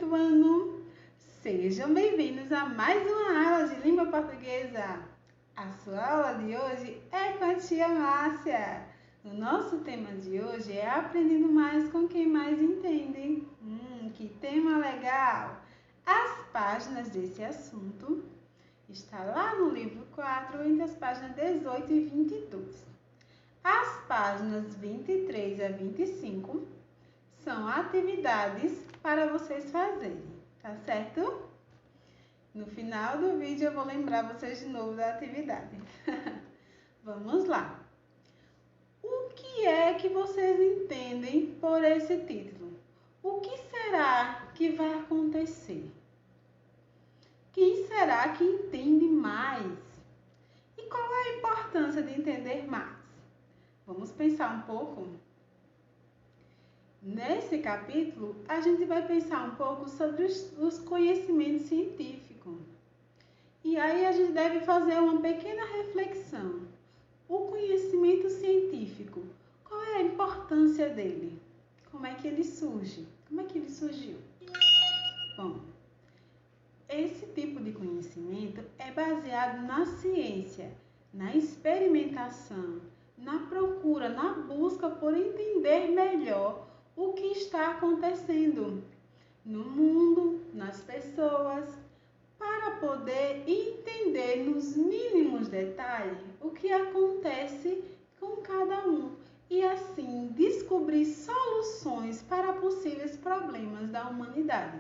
quinto ano. Sejam bem-vindos a mais uma aula de língua portuguesa. A sua aula de hoje é com a tia Márcia. O nosso tema de hoje é aprendendo mais com quem mais entende. Que tema legal! As páginas desse assunto estão lá no livro 4, entre as páginas 18 e 22. As páginas 23 a 25 são atividades para vocês fazerem, tá certo? No final do vídeo eu vou lembrar vocês de novo da atividade. Vamos lá. O que é que vocês entendem por esse título? O que será que vai acontecer? Quem será que entende mais? E qual é a importância de entender mais? Vamos pensar um pouco? Nesse capítulo, a gente vai pensar um pouco sobre os conhecimentos científicos. E aí a gente deve fazer uma pequena reflexão. O conhecimento científico, qual é a importância dele? Como é que ele surge? Como é que ele surgiu? Bom, esse tipo de conhecimento é baseado na ciência, na experimentação, na procura, na busca por entender melhor o que está acontecendo no mundo, nas pessoas, para poder entender nos mínimos detalhes o que acontece com cada um e assim descobrir soluções para possíveis problemas da humanidade,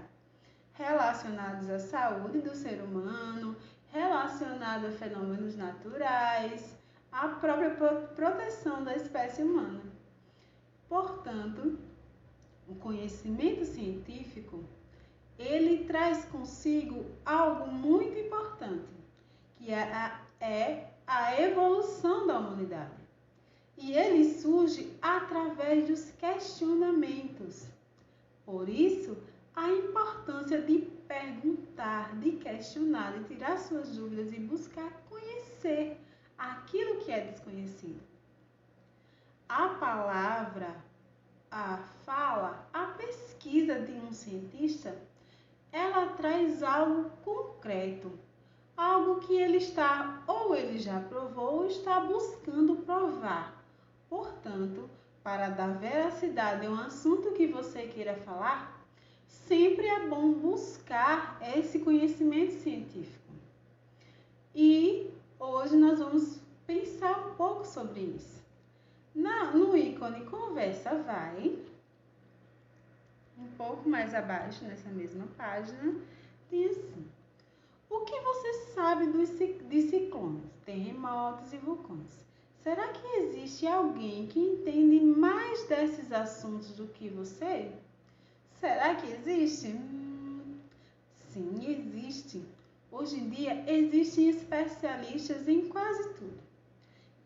relacionados à saúde do ser humano, relacionados a fenômenos naturais, à própria proteção da espécie humana. Portanto, o conhecimento científico, ele traz consigo algo muito importante, que é a evolução da humanidade. E ele surge através dos questionamentos. Por isso, a importância de perguntar, de questionar, de tirar suas dúvidas e buscar conhecer aquilo que é desconhecido. A palavra, a fala, a pesquisa de um cientista, ela traz algo concreto, algo que ele está, ou ele já provou, ou está buscando provar. Portanto, para dar veracidade a um assunto que você queira falar, sempre é bom buscar esse conhecimento científico. E hoje nós vamos pensar um pouco sobre isso. No ícone Conversa Vai, um pouco mais abaixo, nessa mesma página, tem assim: o que você sabe de ciclones, terremotos e vulcões? Será que existe alguém que entende mais desses assuntos do que você? Será que existe? Sim, existe. Hoje em dia, existem especialistas em quase tudo.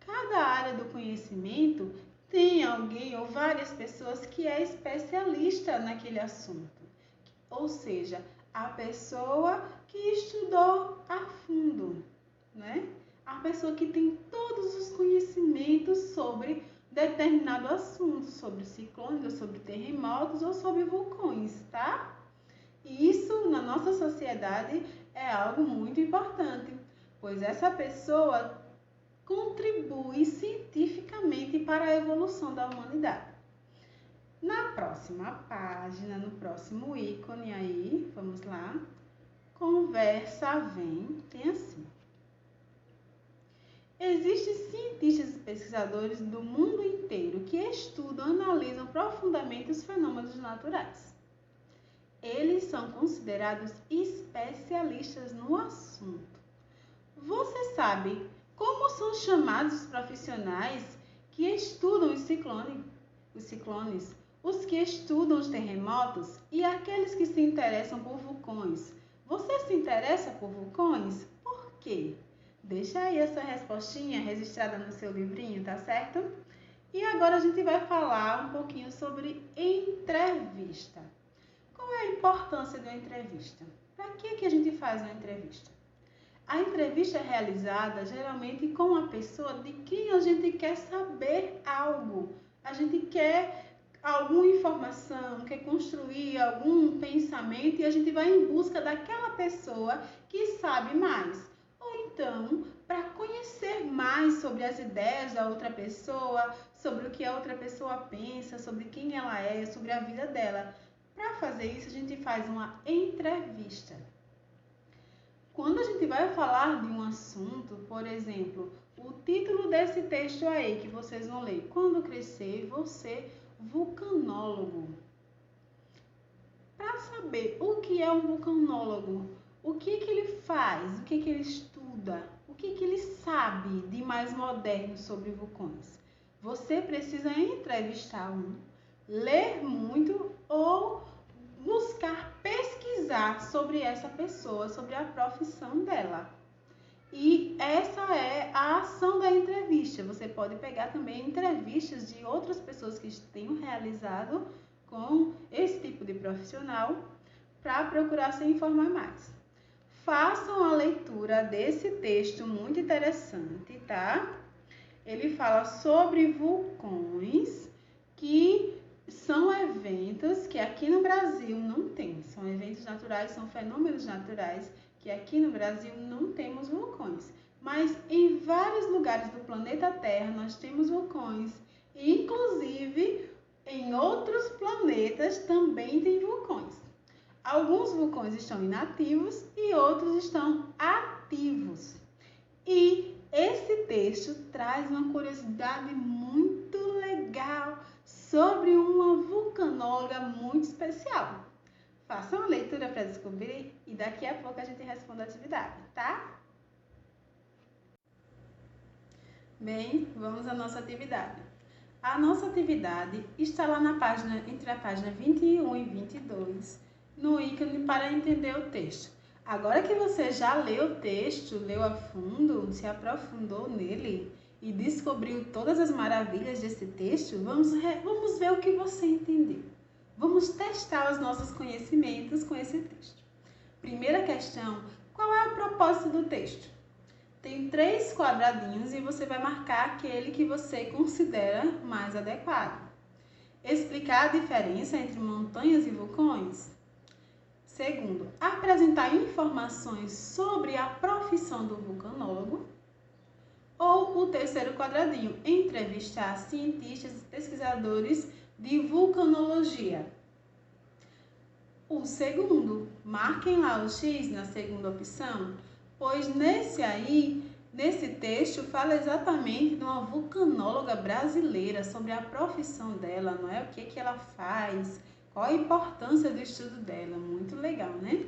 Cada área do conhecimento tem alguém ou várias pessoas que é especialista naquele assunto. Ou seja, a pessoa que estudou a fundo, né? A pessoa que tem todos os conhecimentos sobre determinado assunto, sobre ciclones, ou sobre terremotos, ou sobre vulcões, tá? E isso, na nossa sociedade, é algo muito importante, pois essa pessoa contribui cientificamente para a evolução da humanidade. Na próxima página, no próximo ícone aí, vamos lá, Conversa Vem, tem assim: existem cientistas e pesquisadores do mundo inteiro que estudam e analisam profundamente os fenômenos naturais. Eles são considerados especialistas no assunto. Você sabe como são chamados os profissionais que estudam os ciclones, os que estudam os terremotos e aqueles que se interessam por vulcões? Você se interessa por vulcões? Por quê? Deixa aí essa respostinha registrada no seu livrinho, tá certo? E agora a gente vai falar um pouquinho sobre entrevista. Qual é a importância de uma entrevista? Para que a gente faz uma entrevista? A entrevista é realizada geralmente com uma pessoa de quem a gente quer saber algo. A gente quer alguma informação, quer construir algum pensamento e a gente vai em busca daquela pessoa que sabe mais. Ou então, para conhecer mais sobre as ideias da outra pessoa, sobre o que a outra pessoa pensa, sobre quem ela é, sobre a vida dela. Para fazer isso, a gente faz uma entrevista. Quando a gente vai falar de um assunto, por exemplo, o título desse texto aí que vocês vão ler, quando crescer, vou ser vulcanólogo. Para saber o que é um vulcanólogo, o que ele faz, o que ele estuda, o que ele sabe de mais moderno sobre vulcões, você precisa entrevistar um, ler muito ou buscar pesquisar sobre essa pessoa, sobre a profissão dela. E essa é a ação da entrevista. Você pode pegar também entrevistas de outras pessoas que tenham realizado com esse tipo de profissional para procurar se informar mais. Façam a leitura desse texto muito interessante, tá? Ele fala sobre vulcões, que são eventos que aqui no Brasil não tem. São eventos naturais, são fenômenos naturais que aqui no Brasil não temos vulcões. Mas em vários lugares do planeta Terra nós temos vulcões. Inclusive, em outros planetas também tem vulcões. Alguns vulcões estão inativos e outros estão ativos. E esse texto traz uma curiosidade muito legal sobre uma vulcanóloga muito especial. Façam a leitura para descobrir e daqui a pouco a gente responde a atividade, tá? Bem, vamos à nossa atividade. A nossa atividade está lá na página, entre a página 21 e 22, no ícone para entender o texto. Agora que você já leu o texto, leu a fundo, se aprofundou nele e descobriu todas as maravilhas desse texto, vamos ver o que você entendeu. Vamos testar os nossos conhecimentos com esse texto. Primeira questão, qual é o propósito do texto? Tem 3 quadradinhos e você vai marcar aquele que você considera mais adequado. Explicar a diferença entre montanhas e vulcões. Segundo, apresentar informações sobre a profissão do vulcanólogo. Ou o terceiro quadradinho, entrevistar cientistas e pesquisadores de vulcanologia. O segundo, marquem lá o X na segunda opção, pois nesse texto fala exatamente de uma vulcanóloga brasileira, sobre a profissão dela, não é? O que ela faz, qual a importância do estudo dela, muito legal, né?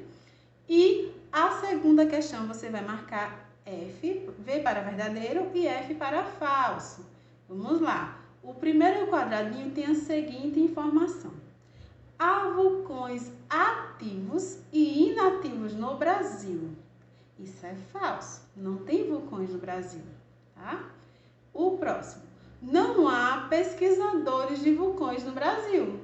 E a segunda questão você vai marcar F, V para verdadeiro e F para falso. Vamos lá. O primeiro quadradinho tem a seguinte informação. Há vulcões ativos e inativos no Brasil. Isso é falso. Não tem vulcões no Brasil, tá? O próximo. Não há pesquisadores de vulcões no Brasil.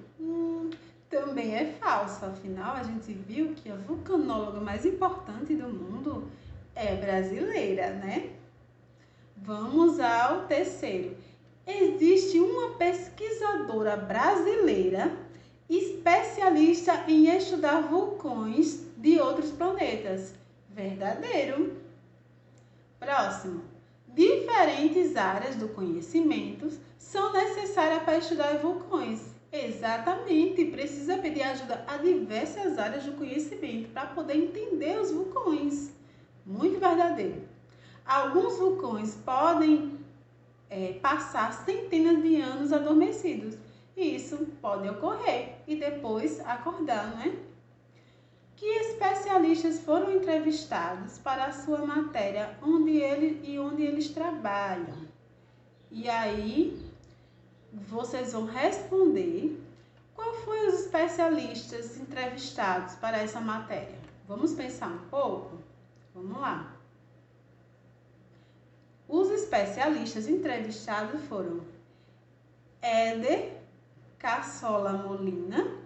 Também é falso. Afinal, a gente viu que a vulcanóloga mais importante do mundo é brasileira, né? Vamos ao terceiro. Existe uma pesquisadora brasileira especialista em estudar vulcões de outros planetas. Verdadeiro. Próximo. Diferentes áreas do conhecimento são necessárias para estudar vulcões. Exatamente. Precisa pedir ajuda a diversas áreas do conhecimento para poder entender os vulcões. Muito verdadeiro. Alguns vulcões podem passar centenas de anos adormecidos. Isso pode ocorrer e depois acordar, não é? Que especialistas foram entrevistados para a sua matéria onde eles trabalham? E aí vocês vão responder qual foi os especialistas entrevistados para essa matéria. Vamos pensar um pouco? Vamos lá. Os especialistas entrevistados foram Éder Cassola Molina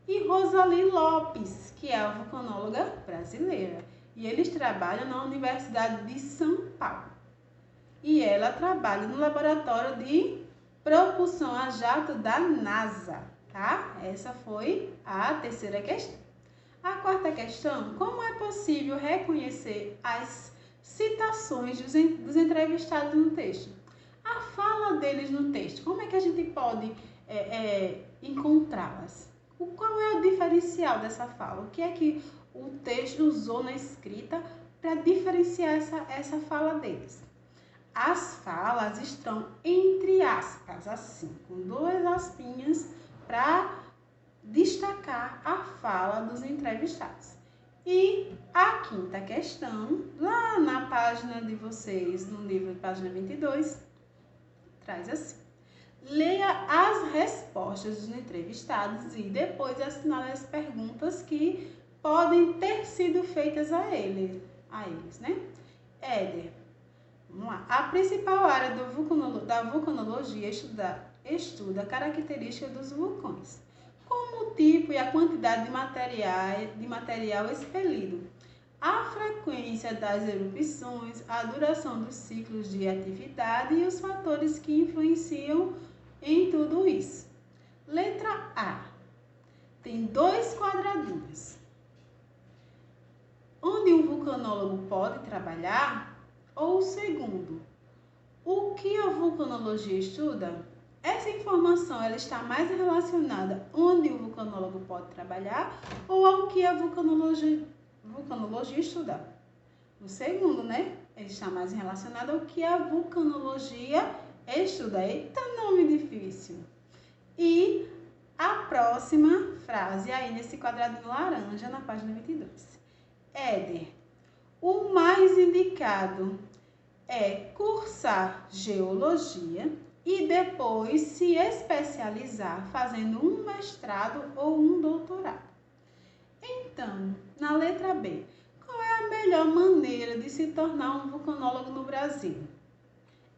e Rosali Lopes, que é a vulcanóloga brasileira. E eles trabalham na Universidade de São Paulo. E ela trabalha no laboratório de propulsão a jato da NASA. tá? Essa foi a terceira questão. A quarta questão, como é possível reconhecer as citações dos entrevistados no texto? A fala deles no texto, como é que a gente pode encontrá-las? Qual é o diferencial dessa fala? O que é que o texto usou na escrita para diferenciar essa fala deles? As falas estão entre aspas, assim, com duas aspinhas para destacar a fala dos entrevistados. E a quinta questão, lá na página de vocês, no livro, página 22, traz assim: leia as respostas dos entrevistados e depois assinale as perguntas que podem ter sido feitas a eles, né? Éder, vamos lá. A principal área da vulcanologia estuda a característica dos vulcões, como o tipo e a quantidade de material expelido, a frequência das erupções, a duração dos ciclos de atividade e os fatores que influenciam em tudo isso. Letra A. Tem 2 quadradinhos. Onde um vulcanólogo pode trabalhar? Ou o segundo, o que a vulcanologia estuda? Essa informação ela está mais relacionada onde o vulcanólogo pode trabalhar ou ao que a vulcanologia estuda? O segundo, né? Ele está mais relacionado ao que a vulcanologia estuda. Eita, nome difícil. E a próxima frase aí nesse quadradinho laranja na página 22. Éder, o mais indicado é cursar geologia e depois se especializar fazendo um mestrado ou um doutorado. Então, na letra B, qual é a melhor maneira de se tornar um vulcanólogo no Brasil?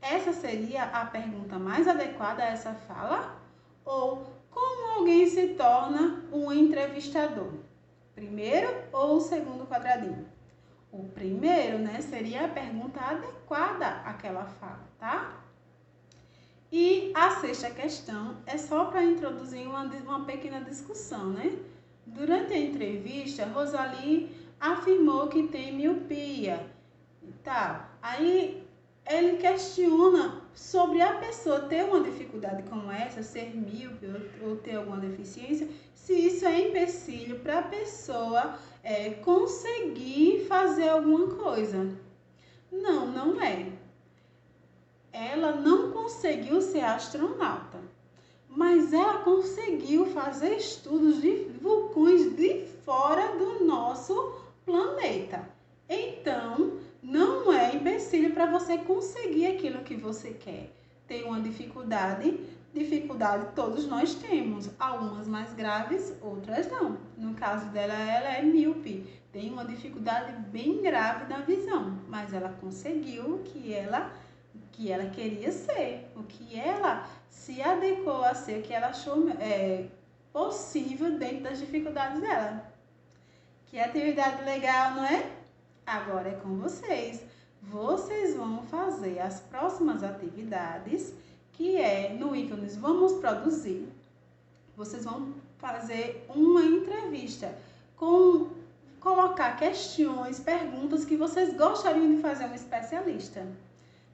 Essa seria a pergunta mais adequada a essa fala? Ou como alguém se torna um entrevistador? Primeiro ou o segundo quadradinho? O primeiro, né, seria a pergunta adequada àquela fala, tá? E a sexta questão é só para introduzir uma pequena discussão, né? Durante a entrevista, Rosalie afirmou que tem miopia e tal. Aí ele questiona sobre a pessoa ter uma dificuldade como essa, ser míope ou ter alguma deficiência, se isso é empecilho para a pessoa conseguir fazer alguma coisa. Não, não é. Ela não conseguiu ser astronauta, mas ela conseguiu fazer estudos de vulcões de fora do nosso planeta. Então, não é empecilho para você conseguir aquilo que você quer. Tem uma dificuldade todos nós temos, algumas mais graves, outras não. No caso dela, ela é míope, tem uma dificuldade bem grave da visão, mas ela conseguiu o que ela queria ser, o que ela se adequou a ser, o que ela achou possível dentro das dificuldades dela. Que atividade legal, não é? Agora é com vocês. Vocês vão fazer as próximas atividades, que é no ícones Vamos Produzir. Vocês vão fazer uma entrevista colocar questões, perguntas que vocês gostariam de fazer a um especialista.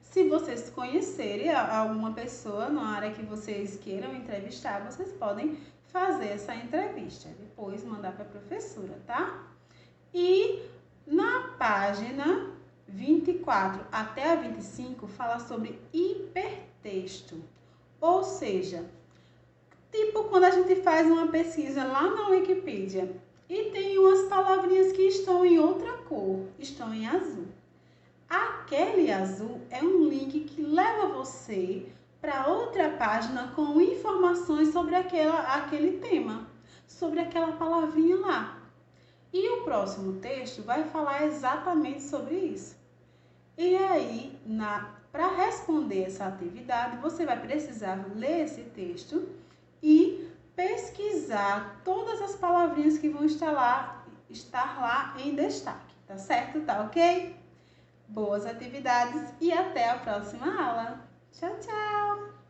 Se vocês conhecerem alguma pessoa na área que vocês queiram entrevistar, vocês podem fazer essa entrevista, depois mandar para a professora, tá? E na página 24 até a 25 fala sobre hipertexto, ou seja, tipo quando a gente faz uma pesquisa lá na Wikipedia e tem umas palavrinhas que estão em outra cor, estão em azul. Aquele azul é um link que leva você para outra página com informações sobre aquele tema, sobre aquela palavrinha lá. E o próximo texto vai falar exatamente sobre isso. E aí, para responder essa atividade, você vai precisar ler esse texto e pesquisar todas as palavrinhas que vão estar lá em destaque, tá certo? Tá ok? Boas atividades e até a próxima aula. Tchau, tchau!